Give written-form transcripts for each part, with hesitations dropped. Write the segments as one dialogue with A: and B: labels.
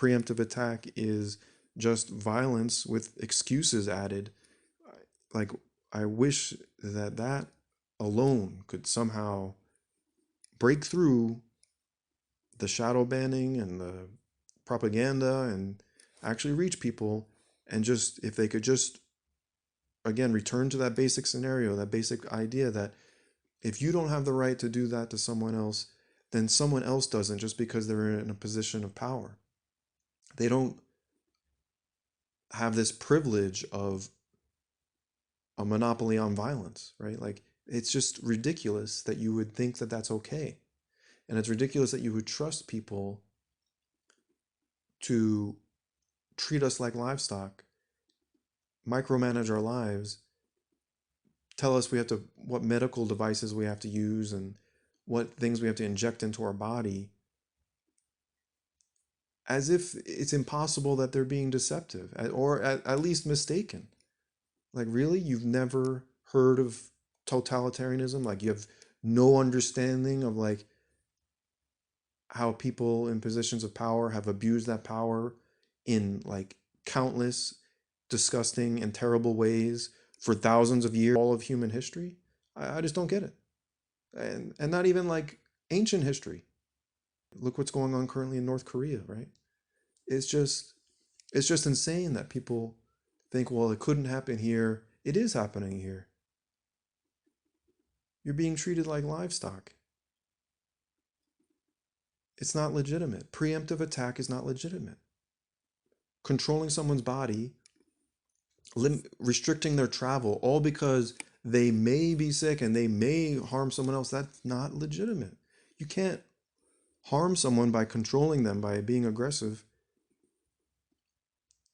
A: preemptive attack is just violence with excuses added. Like, I wish that that alone could somehow break through the shadow banning and the propaganda and actually reach people. And just, if they could just, again, return to that basic scenario, that basic idea that if you don't have the right to do that to someone else, then someone else doesn't, just because they're in a position of power. They don't have this privilege of a monopoly on violence, right? Like, it's just ridiculous that you would think that that's okay. And it's ridiculous that you would trust people to treat us like livestock, micromanage our lives, tell us we have to, what medical devices we have to use and what things we have to inject into our body, as if it's impossible that they're being deceptive or at least mistaken. Like, really? You've never heard of totalitarianism? Like, you have no understanding of like how people in positions of power have abused that power in like countless disgusting and terrible ways for thousands of years, all of human history? I just don't get it. And not even like ancient history. Look what's going on currently in North Korea, right? It's just it's just insane that people think, well, it couldn't happen here. It is happening here. You're being treated like livestock. It's not legitimate. Preemptive attack is not legitimate. Controlling someone's body, restricting their travel, all because they may be sick and they may harm someone else, that's not legitimate. You can't harm someone by controlling them, by being aggressive,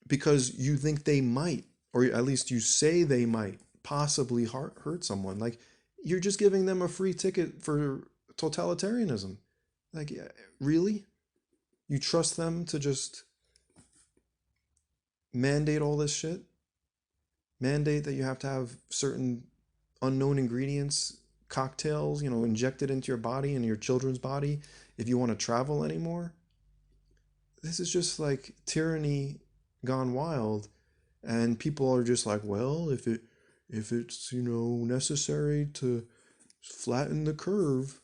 A: because you think they might, or at least you say they might possibly hurt someone. Like, you're just giving them a free ticket for totalitarianism. Like, really? You trust them to just mandate all this shit? Mandate that you have to have certain unknown ingredients, cocktails, injected into your body and your children's body if you want to travel anymore? This is just like tyranny gone wild. And people are just like, well, if it's necessary to flatten the curve.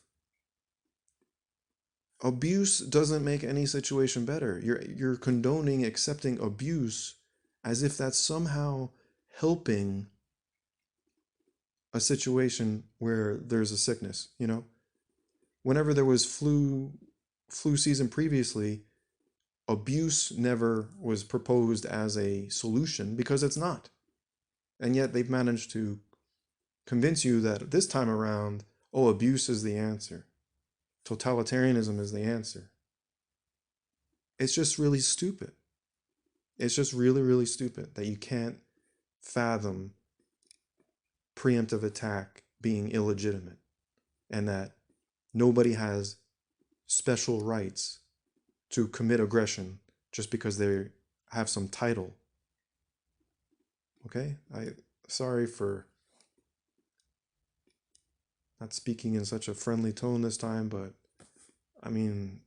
A: Abuse doesn't make any situation better. You're condoning accepting abuse as if that's somehow helping a situation where there's a sickness. Whenever there was flu season previously, abuse never was proposed as a solution, because it's not. And yet they've managed to convince you that this time around, oh, abuse is the answer. Totalitarianism is the answer. It's just really stupid. It's just really, really stupid that you can't fathom preemptive attack being illegitimate, and that nobody has special rights to commit aggression just because they have some title. Okay? Sorry for not speaking in such a friendly tone this time, but I mean,